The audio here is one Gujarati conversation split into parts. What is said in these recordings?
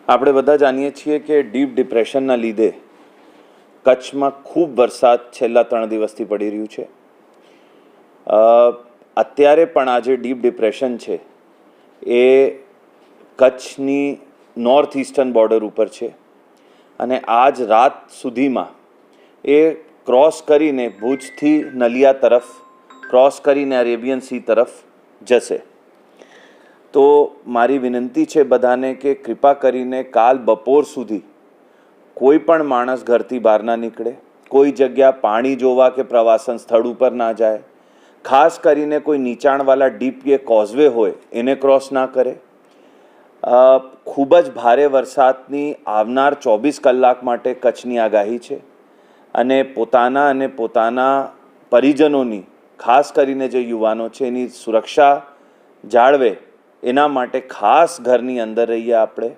આપણે બધા જાણીએ છીએ કે ડીપ ડિપ્રેશનના લીધે કચ્છમાં ખૂબ વરસાદ છેલ્લા 3 દિવસથી પડી રહ્યું છે. અત્યારે પણ આ જે ડીપ ડિપ્રેશન છે એ કચ્છની નોર્થ ઇસ્ટર્ન બોર્ડર ઉપર છે અને આજ રાત સુધીમાં એ ક્રોસ કરીને ભુજથી નલિયા તરફ ક્રોસ કરીને અરેબિયન સી તરફ જશે. તો મારી વિનંતી છે બધાને કે કૃપા કરીને કાલ બપોર સુધી કોઈ પણ માણસ ઘરથી બહાર ના નીકળે, કોઈ જગ્યા પાણી જોવા કે પ્રવાસન સ્થળ ઉપર ના જાય, ખાસ કરીને કોઈ નીચાણવાળા ડીપ કે કોઝવે હોય એને ક્રોસ ના કરે. ખૂબ જ ભારે વરસાદની આવનાર 24 કલાક માટે કચ્છની આગાહી છે અને પોતાના પરિજનોની, ખાસ કરીને જે યુવાનો છે એની સુરક્ષા જાળવે એના માટે ખાસ ઘરની અંદર રહીએ. આપણે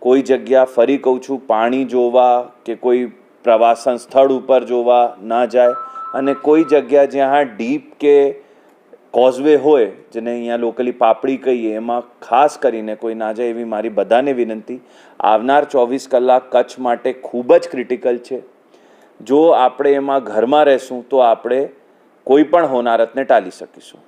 કોઈ જગ્યા, ફરી કહું છું, પાણી જોવા કે કોઈ પ્રવાસન સ્થળ ઉપર જોવા ના જાય અને કોઈ જગ્યા જ્યાં ડીપ કે કોઝવે હોય, જેને અહીંયા લોકલી પાપડી કહીએ, એમાં ખાસ કરીને કોઈ ના જાય એવી મારી બધાને વિનંતી. આવનાર 24 કલાક કચ્છ માટે ખૂબ જ ક્રિટિકલ છે. જો આપણે એમાં ઘરમાં રહેશું તો આપણે કોઈ પણ હોનારતને ટાળી શકીશું.